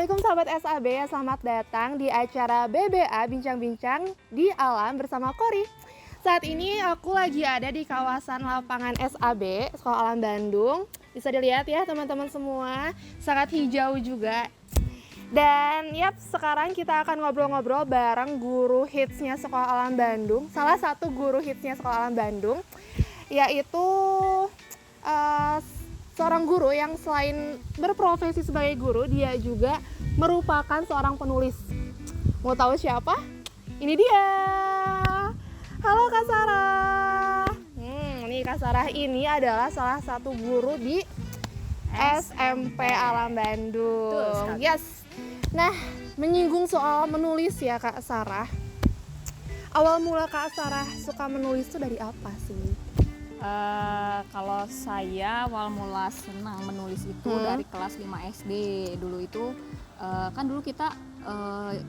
Assalamualaikum sahabat SAB, selamat datang di acara BBA Bincang-Bincang di Alam bersama Kori. Saat ini aku lagi ada di kawasan lapangan SAB, Sekolah Alam Bandung. Bisa dilihat ya teman-teman semua, sangat hijau juga. Dan sekarang kita akan ngobrol-ngobrol bareng guru hitsnya Sekolah Alam Bandung. Salah satu guru hitsnya Sekolah Alam Bandung, yaitu seorang guru yang selain berprofesi sebagai guru, dia juga merupakan seorang penulis. Mau tahu siapa? Ini dia. Halo Kak Sarah. Nih Kak Sarah ini adalah salah satu guru di SMP Alam Bandung. Yes. Nah, menyinggung soal menulis ya Kak Sarah. Awal mula Kak Sarah suka menulis itu dari apa sih? Kalau saya awal mula senang menulis itu dari kelas 5 SD. Dulu itu kan dulu kita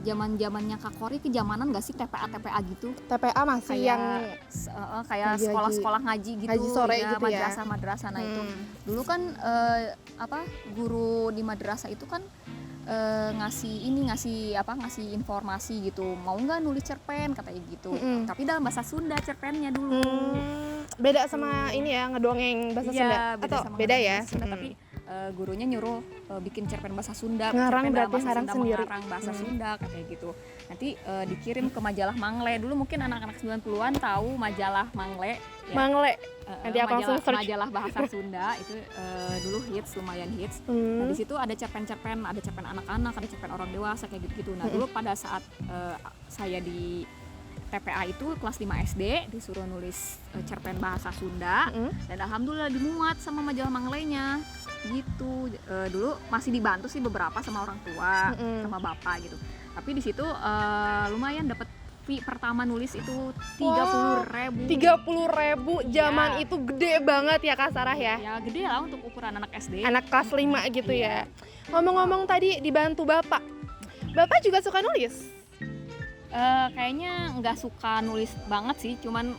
zaman-zamannya Kak Kori kejamanan gak sih TPA gitu? TPA masih kayak sekolah-sekolah ngaji gitu, ngaji sore ya, gitu ya. madrasah. Nah itu dulu kan guru di madrasah itu kan ngasih informasi gitu, mau nggak nulis cerpen katanya gitu, tapi dalam bahasa Sunda cerpennya dulu. Beda sama ini ya, ngedongeng bahasa Sunda atau beda ya? Sunda, tapi gurunya nyuruh bikin cerpen bahasa Sunda, ngarang cerpen berarti ngarang sendiri, mengarang bahasa Sunda katanya gitu. Nanti dikirim ke majalah Mangle. Dulu mungkin anak-anak 90-an tahu majalah Mangle ya. Mangle. Nanti aku langsung search. Majalah bahasa Sunda itu dulu lumayan hits. Nah, di situ ada cerpen-cerpen, ada cerpen anak-anak, ada cerpen orang dewasa kayak gitu-gitu. Nah, dulu pada saat saya di TPA itu kelas 5 SD disuruh nulis cerpen bahasa Sunda, dan alhamdulillah dimuat sama majalah Manglenya gitu. Dulu masih dibantu sih beberapa sama orang tua, sama bapak gitu. Tapi di situ lumayan dapat fee pertama nulis itu 30.000. 30.000 zaman itu gede banget ya Kak Sarah ya? Ya gede lah untuk ukuran anak SD. Anak kelas 5 gitu ya. Ngomong-ngomong tadi dibantu bapak. Bapak juga suka nulis? Kayaknya nggak suka nulis banget sih, cuman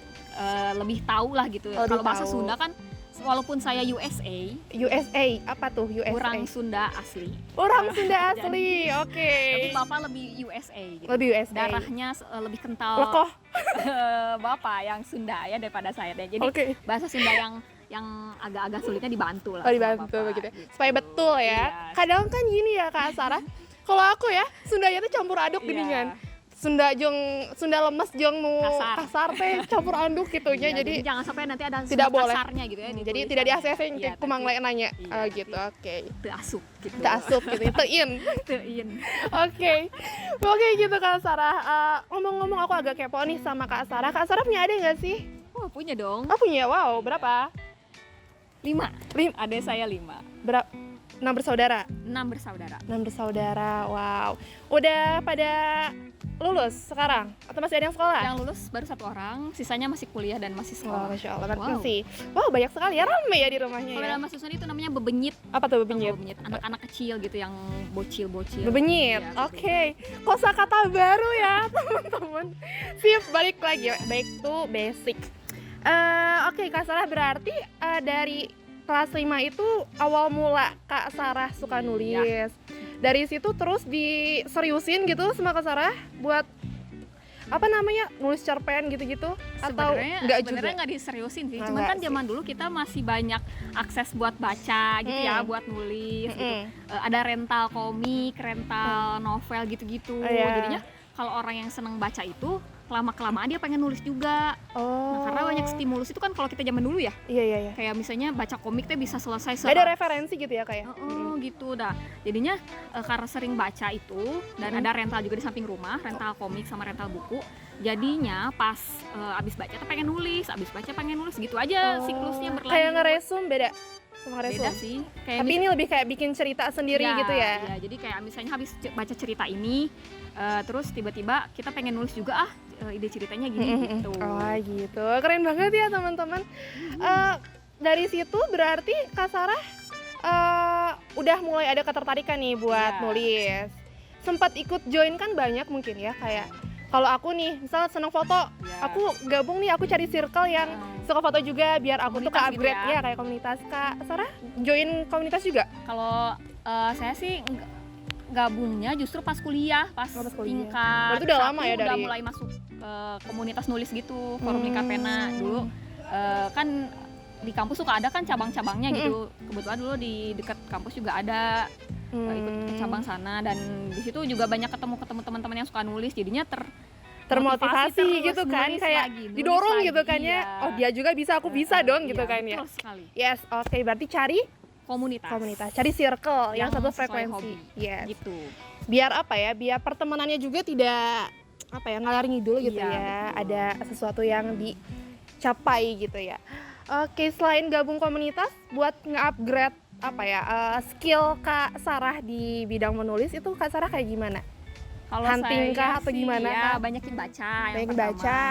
lebih tahu lah gitu. Kalau bahasa Sunda kan, walaupun saya USA apa tuh USA? Orang Sunda asli. Orang Sunda asli, oke. Tapi bapak lebih USA gitu. Lebih USA. Darahnya lebih kental. Lekoh. Bapak yang Sunda ya daripada saya deh. Jadi bahasa Sunda yang agak-agak sulitnya dibantu lah. Oh, dibantu begitu. Supaya betul ya. Iya. Kadang kan gini ya Kak Sarah. Kalau aku ya, Sundanya tuh campur aduk geningan. Sunda lemes jong nu kasar teh campur aduk gitunya. Jadi jangan sampai nanti ada tidak boleh kasarnya gitu ya. Jadi tidak di-ACC ku mangle nanya. Gitu. Oke. Teu asup gitu. Teuin. Oke, gitu Kak Sarah. Ngomong-ngomong aku agak kepo nih sama Kak Sarah. Kak Sarah punya adik nggak sih? Oh, punya dong. Oh, punya. Wow, berapa? 5. Adik saya 5. Berapa? 6 bersaudara. 6 bersaudara. Wow. Udah pada lulus sekarang atau masih ada yang sekolah? Yang lulus baru 1 orang, sisanya masih kuliah dan masih sekolah. Masya Allah, masih. Wow, banyak sekali ya, ramai ya di rumahnya. Kalau dalam susun itu namanya bebenyit. Apa tuh bebenyit? Anak-anak kecil gitu yang bocil-bocil. Bebenyit. Ya, Oke. Kosakata baru ya, teman-teman. Sip, balik lagi. Back to basic. Oke, Kak Sarah, berarti dari kelas 5 itu awal mula Kak Sarah suka nulis. Ya. Dari situ terus diseriusin gitu sama Kak Sarah buat nulis cerpen gitu-gitu, atau enggak juga? Sebenarnya nggak diseriusin sih. Cuman kan zaman dulu kita masih banyak akses buat baca gitu ya, buat nulis gitu. Ada rental komik, rental novel gitu-gitu. Jadinya kalau orang yang seneng baca itu lama-kelamaan dia pengen nulis juga. Nah, karena banyak stimulus itu kan kalau kita zaman dulu ya. Iya. Kayak misalnya baca komik teh bisa selesai ada referensi gitu ya kayak. Gitu dah. Jadinya karena sering baca itu dan ada rental juga di samping rumah, rental komik sama rental buku. Jadinya pas abis baca tuh pengen nulis, abis baca pengen nulis gitu aja siklusnya berlanjut. Kayak ngeresum beda. Beda sih. Tapi ini lebih kayak bikin cerita sendiri gitu ya. Iya, jadi kayak misalnya habis baca cerita ini terus tiba-tiba kita pengen nulis juga ide ceritanya gini gitu. Oh gitu, keren banget ya teman-teman. Dari situ berarti Kak Sarah udah mulai ada ketertarikan nih buat nulis. Sempat ikut join kan banyak mungkin ya, kayak kalau aku nih misalnya seneng foto, aku gabung nih, aku cari circle yang suka foto juga biar aku komunitas tuh ke upgrade gitu ya. Kayak komunitas. Kak Sarah join komunitas juga? Kalau saya sih gabungnya justru pas kuliah, pas Oh, pas kuliah. tingkat Berarti udah lama 1 ya udah dari- mulai masuk komunitas nulis gitu, forum lingkar pena. Dulu kan di kampus suka ada kan cabang-cabangnya gitu. Kebetulan dulu di dekat kampus juga ada ikut ke cabang sana, dan di situ juga banyak ketemu teman-teman yang suka nulis, jadinya termotivasi terus gitu kan, nulis kayak lagi, nulis didorong lagi, gitu kan ya. iya. Oh, dia juga bisa, aku bisa dong gitu Iya, kan ya. betul sekali. Yes, oke, berarti cari Komunitas cari circle yang satu sesuai frekuensi. hobi. Yes. Gitu. Biar apa ya? Biar pertemanannya juga tidak apa ya, ngalor ngidul gitu Iya, ya. betul. Ada sesuatu yang dicapai gitu ya. Oke, selain gabung komunitas buat nge-upgrade apa ya, skill Kak Sarah di bidang menulis itu Kak Sarah kayak gimana? Kalau Hunting saya kah atau sih, gimana ya, kah? banyakin baca. Yang Banyakin pertama. baca.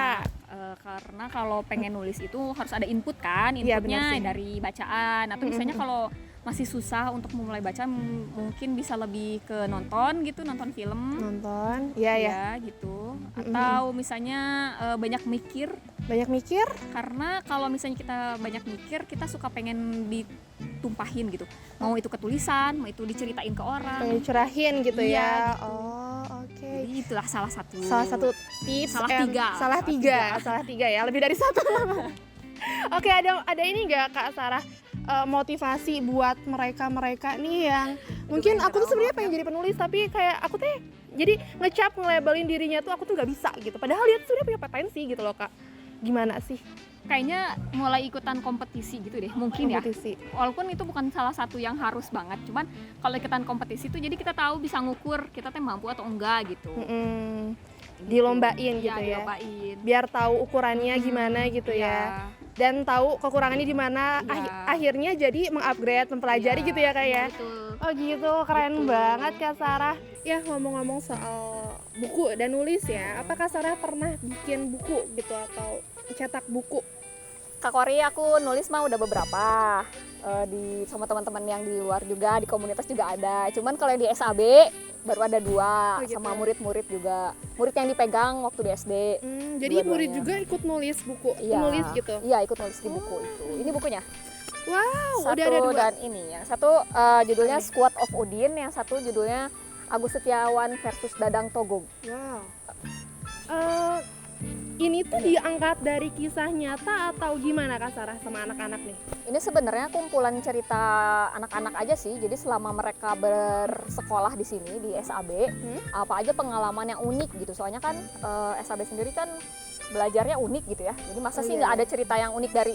Karena kalau pengen nulis itu harus ada input kan, Iya, benar inputnya sih. dari bacaan. Atau misalnya kalau masih susah untuk memulai baca, mungkin bisa lebih ke nonton gitu, nonton film. Nonton, iya ya. Ya gitu. Atau misalnya banyak mikir. Banyak mikir, Karena kalau misalnya kita banyak mikir, kita suka pengen ditumpahin gitu. Mau itu ketulisan, mau itu diceritain ke orang. pengen curahin gitu Iya, ya. gitu. Oh, oke. Jadi itulah salah satu Tips Salah and- tiga. salah tiga ya, lebih dari satu. Oke, ada ini nggak Kak Sarah, motivasi buat mereka nih yang mungkin aku tuh sebenarnya pengen jadi penulis, tapi kayak aku tuh jadi ngecap ngelabelin dirinya tuh aku tuh nggak bisa gitu, padahal dia tuh sebenarnya punya potensi gitu loh Kak. Gimana sih kayaknya mulai ikutan kompetisi gitu deh, mungkin ya. kompetisi? Walaupun itu bukan salah satu yang harus banget, cuman kalau ikutan kompetisi tuh jadi kita tahu, bisa ngukur kita teh mampu atau enggak gitu. Mm-mm. Gitu. Dilombain Iya, gitu ya. dilombain. Biar tahu ukurannya gimana gitu ya. Dan tahu kekurangannya di mana, Iya. akhirnya jadi mengupgrade, mempelajari Iya, gitu ya Kak ya. iya, betul. Oh gitu, keren Gitu. banget Kak Sarah. Ya, ngomong-ngomong soal buku dan nulis ya, apakah Sarah pernah bikin buku gitu atau cetak buku? Kak Kori, aku nulis mah udah beberapa di sama teman-teman yang di luar juga, di komunitas juga ada. Cuman kalau yang di SAB baru ada 2, Oh, gitu. sama murid-murid juga. Murid yang dipegang waktu di SD. Jadi murid Dua-duanya. juga ikut nulis buku, Iya, nulis gitu. Iya, ikut nulis di buku itu. Ini bukunya. Wow, Satu udah ada 2. dan ini yang satu judulnya Squad of Odin, yang satu judulnya Agus Setiawan versus Dadang Togog. Wow. Ini tuh diangkat dari kisah nyata atau gimana Kak Sarah sama anak-anak nih? Ini sebenarnya kumpulan cerita anak-anak aja sih. Jadi selama mereka bersekolah di sini di SAB, apa aja pengalaman yang unik gitu. Soalnya kan SAB sendiri kan belajarnya unik gitu ya. Jadi masa sih nggak ada cerita yang unik dari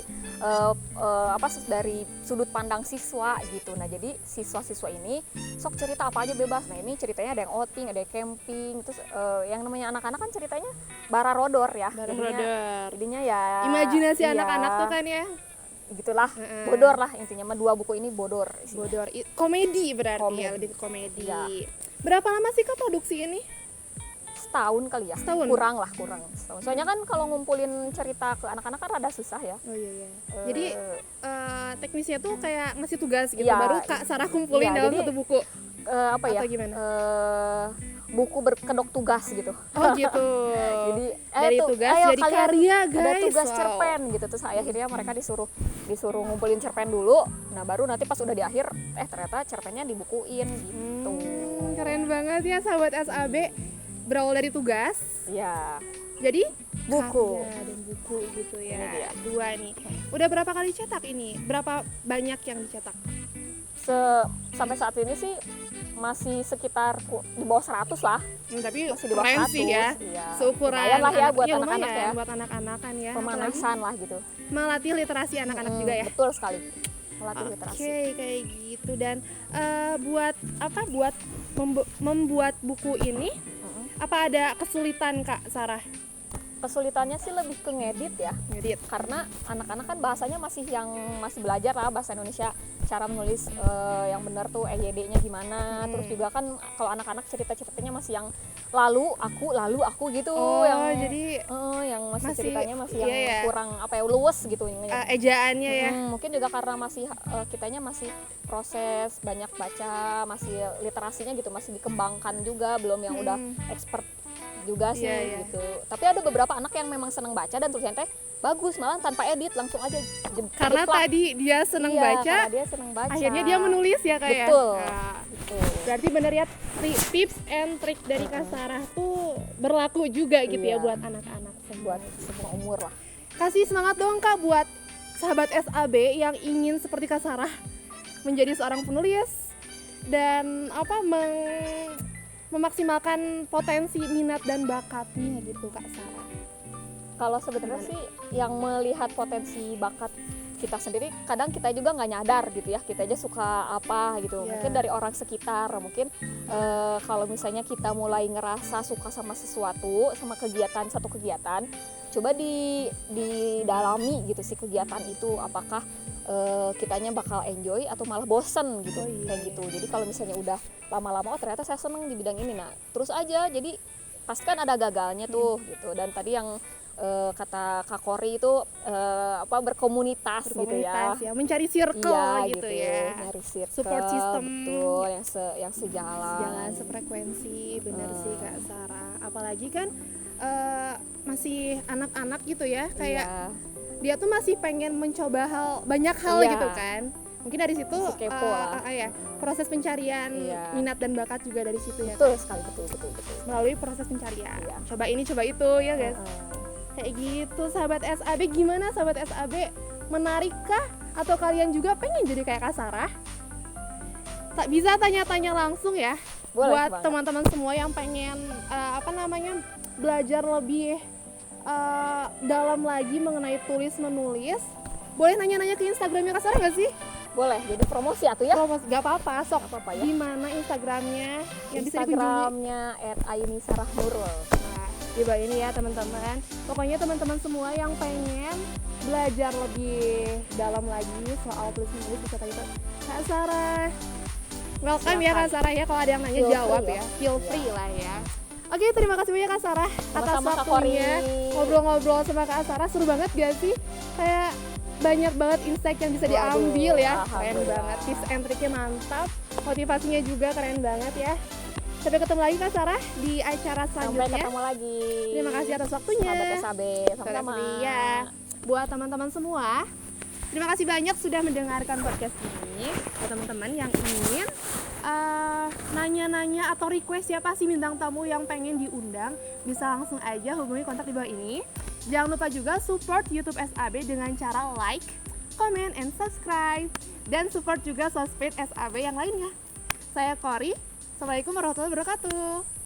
dari sudut pandang siswa gitu. Nah, jadi siswa-siswa ini sok cerita apa aja bebas. Nah, ini ceritanya ada yang outing, ada yang camping. Terus yang namanya anak-anak kan ceritanya bararodor ya. Jadinya ya Imajinasi iya, anak-anak tuh kan ya. gitulah, bodor lah intinya. 2 buku ini bodor isinya. Bodor, komedi berarti ya, Komedi. lebih ke komedi. Iya. Berapa lama sih Kak produksi ini? Setahun kali ya. Setahun? Kurang setahun. Soalnya kan kalau ngumpulin cerita ke anak-anak kan rada susah ya. Oh iya. Eh, Jadi teknisnya tuh kayak ngasih tugas gitu, Iya. baru Kak Sarah kumpulin Iya, dalam jadi, satu buku. apa ya? Atau gimana? Buku berkedok tugas gitu. Oh gitu. Jadi Dari tugas ayo jadi kalian karya ada guys. tugas Wow. cerpen gitu. Terus akhirnya mereka disuruh ngumpulin cerpen dulu. Nah, baru nanti pas udah di akhir ternyata cerpennya dibukuin gitu. Keren banget ya sahabat SAB. Berawal dari tugas, Ya, jadi buku. karya dan buku gitu Ini ya. dia. 2 nih. Udah berapa kali cetak ini? Berapa banyak yang dicetak? Sampai saat ini sih masih sekitar di bawah 100 lah. Tapi Masih di bawah keren 100. sih ya. Iya. Seukuran Lumayan lah ya buat iya, anak-anak lumayan ya. buat anak-anakan ya. Pemanasan lah gitu. Apalagi melatih literasi anak-anak juga ya. Betul sekali. Melatih Oke, literasi. kayak gitu. Dan buat membuat buku ini, apa ada kesulitan Kak Sarah? Kesulitannya sih lebih ke ngedit ya. Ngedit. Karena anak-anak kan bahasanya masih belajar lah bahasa Indonesia, cara menulis yang benar tuh EYD-nya gimana. Terus juga kan kalau anak-anak cerita-ceritanya masih yang lalu aku gitu. Oh, yang jadi yang masih masih- ceritanya masih iya yang ya. kurang luwes gitu. ejaannya ya. Mungkin juga karena masih kitanya masih proses banyak baca, masih literasinya gitu masih dikembangkan juga, belum yang udah expert juga sih gitu. Tapi ada beberapa anak yang memang seneng baca dan tulisan teh bagus, malah tanpa edit langsung aja Karena jeplak. tadi dia seneng Iya, baca, karena dia seneng baca. akhirnya dia menulis ya Kak ya? Betul. Nah, Betul. berarti bener ya, tips and trick dari Kak Sarah tuh berlaku juga gitu ya Iya. buat anak-anak semua. Buat semua umur lah. Kasih semangat dong Kak buat sahabat SAB yang ingin seperti Kak Sarah menjadi seorang penulis dan memaksimalkan potensi minat dan bakatnya gitu Kak Sarah. Kalau sebenarnya sih yang melihat potensi bakat kita sendiri, kadang kita juga nggak nyadar gitu ya, kita aja suka apa gitu. Iya. Mungkin dari orang sekitar, mungkin kalau misalnya kita mulai ngerasa suka sama sesuatu, sama satu kegiatan, coba didalami gitu sih kegiatan itu, apakah kitanya bakal enjoy atau malah bosen gitu. Oh, iya. Kayak gitu. Jadi kalau misalnya udah lama-lama, oh ternyata saya seneng di bidang ini, nah terus aja. Jadi pasti kan ada gagalnya tuh gitu. Dan tadi yang kata Kak Kori itu berkomunitas gitu ya. Mencari circle Iya, gitu ya. Nyari circle, Support system. betul, yang sejalan. Jangan sefrekuensi, bener sih Kak Sarah. Apalagi kan masih anak-anak gitu ya, kayak Iya, dia tuh masih pengen mencoba banyak hal Iya. gitu kan. Mungkin dari situ Masih kepo lah. ya, proses pencarian Iya. minat dan bakat juga dari situ ya. betul sekali, betul. Melalui proses pencarian. Iya. Coba ini, coba itu ya guys. Kayak gitu sahabat SAB. Gimana sahabat SAB? Menarikkah? Atau kalian juga pengen jadi kayak Kak Sarah? Tak bisa tanya-tanya langsung ya. Boleh buat banget. teman-teman semua yang pengen belajar lebih dalam lagi mengenai tulis menulis, boleh nanya-nanya ke Instagramnya Kak Sarah nggak sih? Boleh, jadi promosi atuh ya. Gak apa-apa, sok. Gak apa-apa ya. Di mana Instagramnya yang bisa dikunjungi? Instagramnya @ainisarahnurul. Nah, di bawah ini ya teman-teman. Pokoknya teman-teman semua yang pengen belajar lebih dalam lagi soal tulis menulis bisa tanya ke Kak Sarah. Welcome ya Silakan. Kak Sarah ya, kalau ada yang nanya Feel jawab free ya. ya. Feel Iya. free lah ya. Oke, terima kasih banyak Kak Sarah atas Sama-sama, Kak waktunya. Kori. Ngobrol-ngobrol sama Kak Sarah seru banget gak sih? Kayak banyak banget insight yang bisa Waduh, diambil ya. Keren alhamdulillah. banget, tips and triknya mantap. Motivasinya juga keren banget ya. Sampai ketemu lagi Kak Sarah di acara Sampai selanjutnya. ketemu lagi. Terima kasih atas waktunya. Sahabat SAB, sama-sama. Ya, buat teman-teman semua, terima kasih banyak sudah mendengarkan podcast ini. Buat teman-teman yang ingin nanya-nanya atau request siapa sih bintang tamu yang pengen diundang, bisa langsung aja hubungi kontak di bawah ini. Jangan lupa juga support YouTube SAB dengan cara like, comment, and subscribe. Dan support juga sosmed SAB yang lainnya. Saya Kori, Assalamualaikum warahmatullahi wabarakatuh.